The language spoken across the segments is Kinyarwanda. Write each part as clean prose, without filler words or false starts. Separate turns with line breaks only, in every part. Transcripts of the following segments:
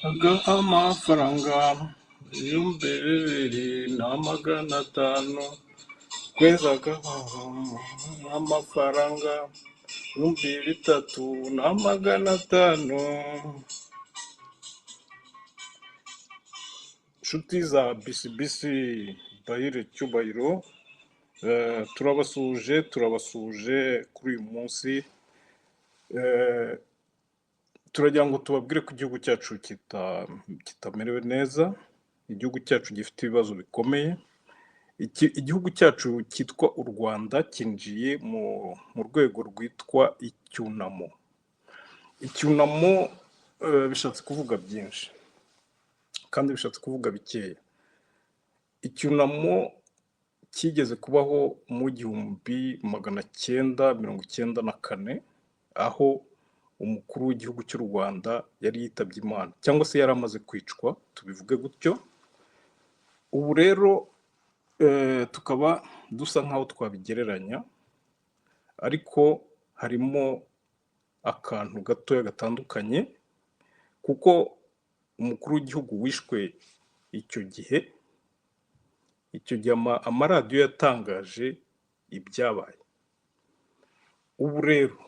Aga amafaranga ibihumbi bibiri na magana atanu kwezi agahaha amafaranga ibihumbi bitatu na magana atanu. Inshuti za bisibisi bayire cyubahiro, turabasuje kuri uyu munsi. Turagira ngo tubabwire ko igihugu cyacu kitamerewe neza, igihugu cyacu gifite ibibazo bikomeye. Igihugu cyacu cyitwa u Rwanda cyinjiye mu rwego rwitwa icyunamo. Icyunamo bishatse kuvuga byinshi kandi bishatse kuvuga bikeya. Icyunamo kigeze kubaho mu 1994, aho umukuru w'igihugu cy'u Rwanda yari yitabye Imana, cyangwa se yari amaze kwicwa, tubivuge gutyo. Ubu rero tukaba dusa nk'aho twabigereranya, ariko harimo akantu gatoya gatandukanye, kuko umukuru w'igihugu wishwe icyo gihe amaradiyo yatangaje ibyabaye. Ubu rero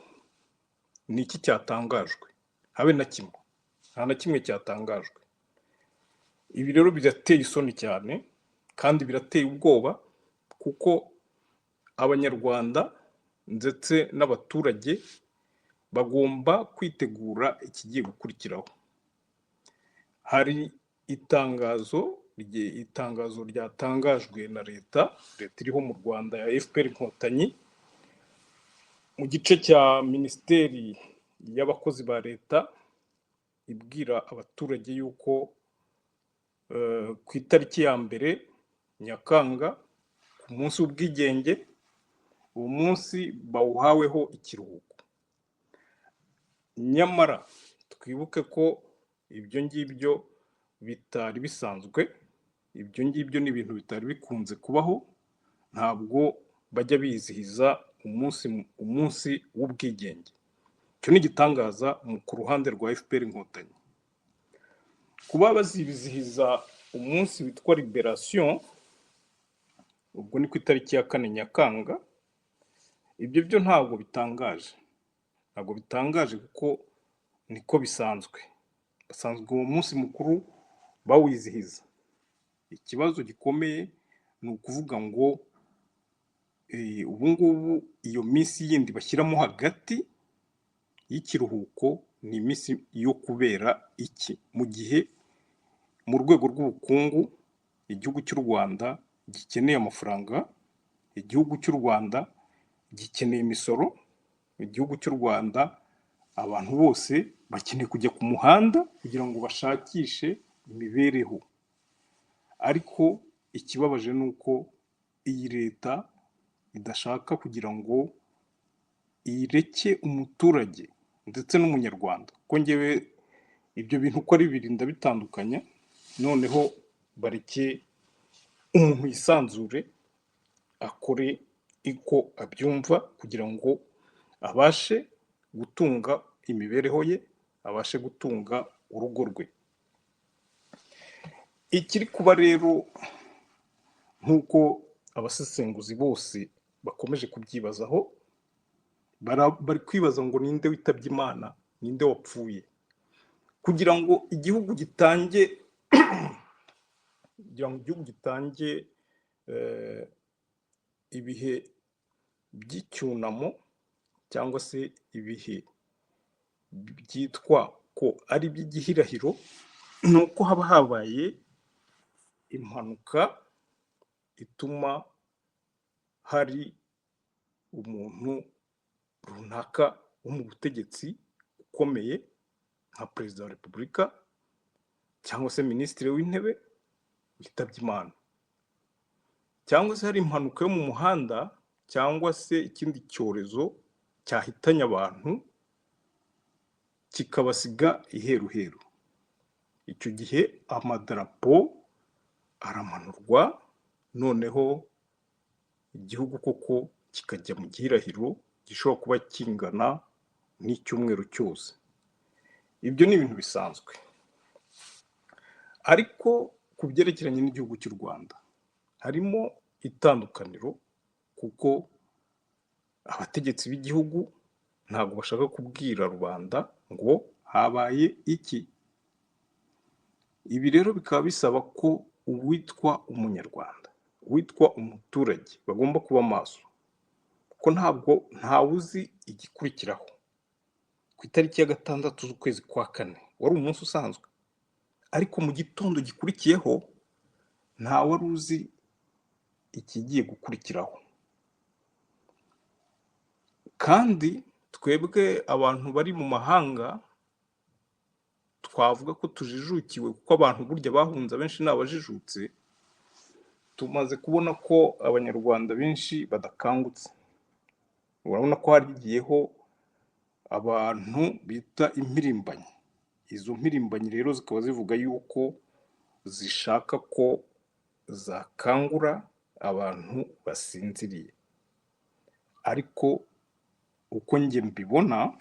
ni iki cyatangajwe? Habe na kimwe, nta na kimwe cyatangajwe. Ibi rero birateye isoni cyane kandi birateye ubwoba, kuko abanyarwanda ndetse n'abaturage bagomba kwitegura ikigiye gukurikiraho. Hari itangazo ryatangajwe na leta iriho mu Rwanda ya FPR Inkotanyi, mu gice cya Minisiteri y'abakozi ba leta, ibwira abaturage yuko ku itariki ya 1 Nyakanga, ku munsi w'ubwigenge, uwo munsi bawuhaweho ikiruhuko. Nyamara twibuke ko ibyo ngibyo bitari bisanzwe, ibyo ngibyo ni ibintu bitari bikunze kubaho. Ntabwo bajya bizihiza umunsi w'ubwigenge. Icyo ni igitangaza ku ruhande rwa FPR Inkotanyi. Kuba bazibizihiza umunsi witwa Liberation, ubwo ni ku itariki ya 4 Nyakanga, ibyo byo ntabwo bitangaje, kuko niko bisanzwe. Basanzwe uwo munsi mukuru bawizihiza. Ikibazo gikomeye ni ukuvuga ngo ubu ngubu iyo minsi yindi bashyiramo hagati y'ikiruhuko ni iminsi yo kubera iki? Mu gihe mu rwego rw'ubukungu igihugu cy'u Rwanda gikeneye amafaranga, igihugu cy'u Rwanda gikeneye imisoro, igihugu cy'u Rwanda abantu bose bakeneye kujya ku muhanda kugira ngo bashakishe imibereho. Ariko ikibabaje ni uko iyi leta idashaka kugira ngo ireke umuturage ndetse n'umunyarwanda, ko ngewe ibyo bintu uko ari bibiri ndabitandukanya. Noneho bareke umuntu yisanzure akore uko abyumva, kugira ngo abashe gutunga imibereho ye, abashe gutunga urugo rwe. Ikiri kuba rero, nk'uko abasesenguzi bose bakomeje kubyibazaho, bari kwibaza ngo ninde witabye Imana, ninde wapfuye, kugira ngo igihugu gitange ibihe by'icyunamo, cyangwa se ibihe byitwa ko ari iby'igihirahiro. ni uko haba habaye impanuka ituma hari umuntu runaka wo mu butegetsi ukomeye nka Perezida wa Repubulika cyangwa se Minisitiri w'Intebe witabye Imana, cyangwa se hari impanuka yo mu muhanda, cyangwa se ikindi cyorezo cyahitanye abantu kikabasiga iheruheru. Icyo gihe amadarapo aramanurwa, noneho igihugu koko kikajya mu gihirahiro gishobora kuba kingana n'icyumweru cyose. Ibyo ni ibintu bisanzwe. ariko ku byerekeranye n'igihugu cy'u Rwanda harimo itandukaniro, kuko abategetsi b'igihugu ntabwo bashaka kubwira rubanda ngo habaye iki. Ibi rero bikaba bisaba ko uwitwa umunyarwanda, uwitwa umuturage bagomba kuba maso, ko ntabwo ntawe uzi igikurikiraho. Ku itariki ya 6 z'ukwezi kwa 4 wari umunsi usanzwe, ariko mu gitondo gikurikiyeho nta wari uzi ikigiye gukurikiraho. Kandi twebwe abantu bari mu mahanga twavuga ko tujijukiwe, kuko abantu burya bahunze abenshi ni abajijutse, tumaze kubona ko abanyarwanda benshi badakangutse. Urabona ko hagiyeho abantu bita impirimbanyi. Izo mpirimbanyi rero zikaba zivuga yuko zishaka ko zakangura abantu basinziriye, ariko uko njye mbibona,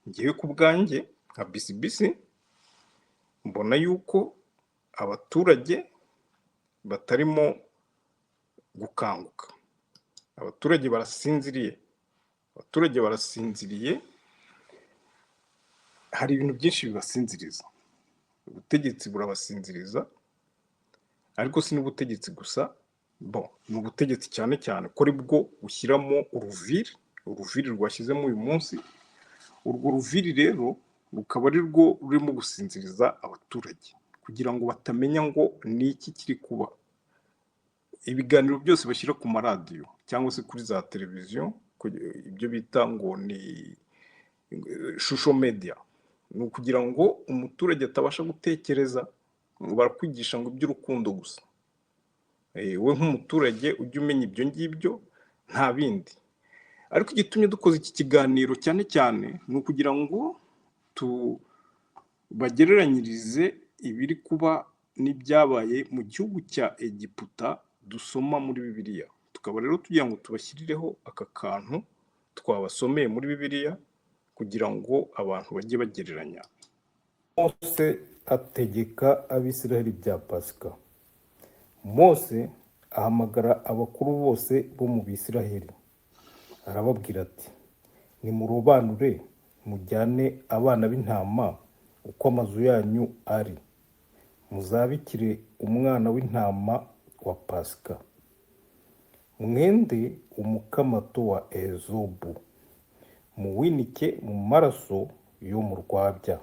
ngewe ku bwanjye nka bisibisi mbona yuko abaturage batarimo gukanguka. Abaturage barasinziriye, abaturage barasinziriye. Hari ibintu byinshi bibasinziriza. Ubutegetsi burabasinziriza, ariko si n'ubutegetsi gusa, ni ubutegetsi cyane cyane ko ari bwo bushyiramo uruviri rwashyizemo uyu munsi. Urwo ruviri rero rukaba ari rwo rurimo gusinziriza abaturage, kugira ngo batamenya ngo ni iki kiri kuba. Ibiganiro byose bashyira ku maradiyo cyangwa se kuri za televiziyo, ibyo bita ngo ni shusho media, ni ukugira ngo umuturage atabasha gutekereza, ngo barakwigisha ngo iby'urukundo gusa. We nk'umuturage ujye umenya ibyo ngibyo, nta bindi. Ariko igitumye dukoze iki kiganiro cyane cyane ni ukugira ngo tubagereranyirize ibiri kuba n'ibyabaye mu gihugu cya Egiputa dusoma muri Bibiliya. Tukaba rero tugira ngo tubashyirireho aka kantu twabasomeye muri Bibiliya, kugira ngo abantu bajye bagereranya.
Mose ategeka Abisiraheli bya Pasika. Mose ahamagara abakuru bose bo mu Bisiraheli, arababwira ati: nimurobanure mujyane abana b'intama uko amazu yanyu ari, muzabikire umwana w'intama wa Pasika. Mwende umukamato wa ezobu, muwinike mu maraso yo mu rwabya,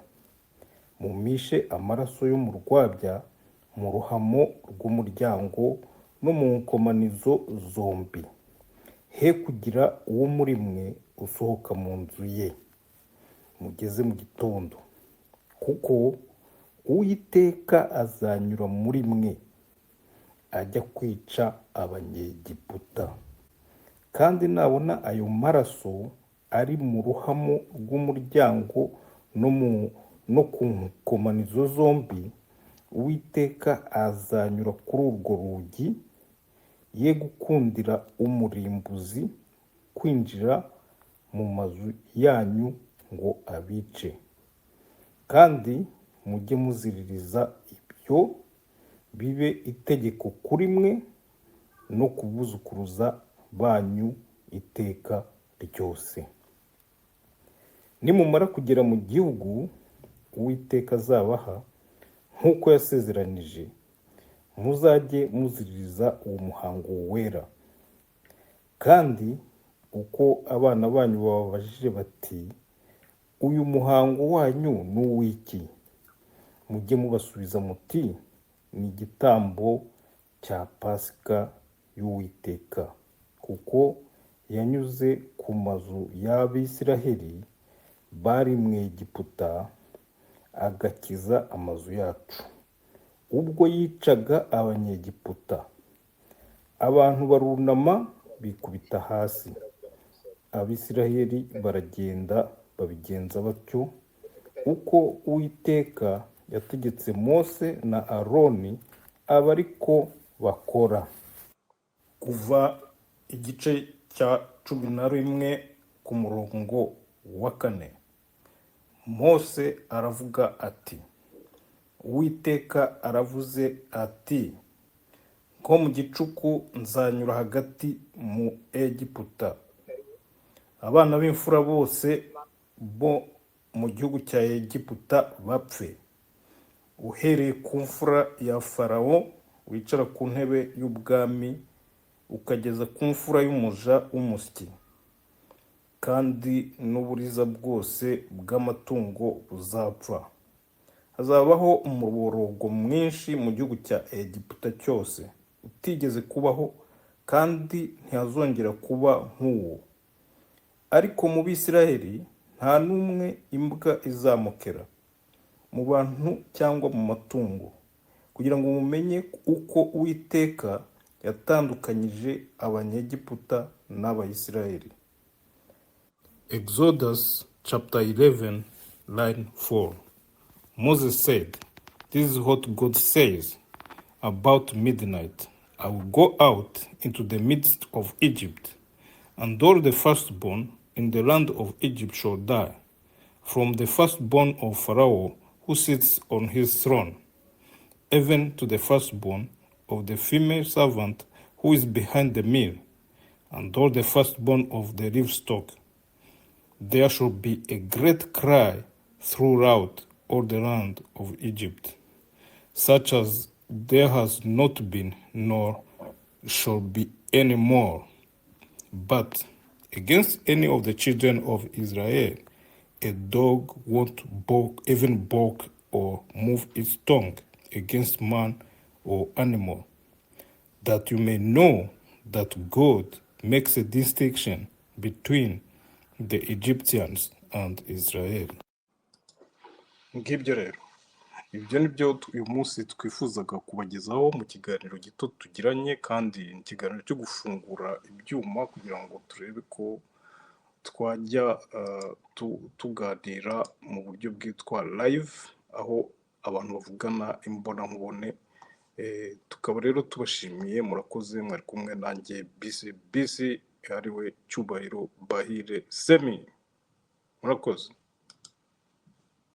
mumishe amaraso yo mu rwabya mu ruhamo rw'umuryango no mu nkomanizo zombi. He kugira uwo muri mwe usohoka mu nzu ye mugeze mu gitondo, kuko Uwiteka azanyura muri mwe ajya kwica Abanyegiputa. Kandi nabona ayo maraso ari mu ruhamo rw'umuryango no ku nkomanizo zombi, Uwiteka azanyura kuri urwo rugi, ye gukundira umurimbuzi kwinjira mu mazu yanyu ngo abice. Kandi mujye muziririza ibyo, bibe itegeko kuri mwe no kubuzukuruza banyu iteka ryose. Nimumara kugera mu gihugu Uwiteka azabaha nk'uko yasezeranije, muzajye muziririza uwo muhango wera. Kandi uko abana banyu bababajije bati: uyu muhango wanyu ni uw'iki? Mujye mubasubiza muti: ni igitambo cya Pasika y'Uwiteka, kuko yanyuze ku mazu y'Abisiraheli bari mu Egiputa, agakiza amazu yacu ubwo yicaga Abanyegiputa. Abantu barunama bikubita hasi. Abisiraheli baragenda babigenza batyo uko Uwiteka yategetse Mose na Aroni, aba ariko bakora.
Kuva igice cya 11 ku murongo wa 4. Mose aravuga ati:
uwiteka aravuze ati, nko mu gicuku nzanyura hagati mu Egiputa, abana b'imfura bose bo mu gihugu cya Egiputa bapfe, uhereye ku mfura ya Farawo wicara ku ntebe y'ubwami ukageza ku mfura y'umuja w'umusyi, kandi n'uburiza bwose bw'amatungo buzapfa. Hazabaho umuborogo mwinshi mu gihugu cya Egiputa cyose utigeze kubaho, kandi ntihazongera kuba nk'uwo. Ariko mu Bisiraheli nta n'umwe imbwa izamukera, mu bantu cyangwa mu matungo, kugira ngo mumenye uko Uwiteka yatandukanyije Abanyegiputa n'Abayisiraheli. Exodus chapter 11, line 4. Moses said, "This is what God says, about midnight I will go out into the midst of Egypt, and all the firstborn in the land of Egypt shall die, from the firstborn of Pharaoh who sits on his throne, even to the firstborn of the female servant who is behind the mill, and all the firstborn of the livestock. There shall be a great cry throughout all the land of Egypt, such as there has not been nor shall be any more. But against any of the children of Israel, a dog won't even bark or move its tongue against man or animal, that you may know that God makes a distinction between the Egyptians and Israel."
ngibyo rero, ibyo ni byo uyu munsi twifuzaga kubagezaho mu kiganiro gito tugiranye, kandi ikiganiro cyo gufungura ibyuma kugira ngo turebe ko twajya tuganira mu buryo bwitwa live, aho abantu bavugana imbonankubone. Tukaba rero tubashimiye, murakoze. Mwari kumwe nanjye bisi ariwe Cyubahiro Bahire Semi. Murakoze.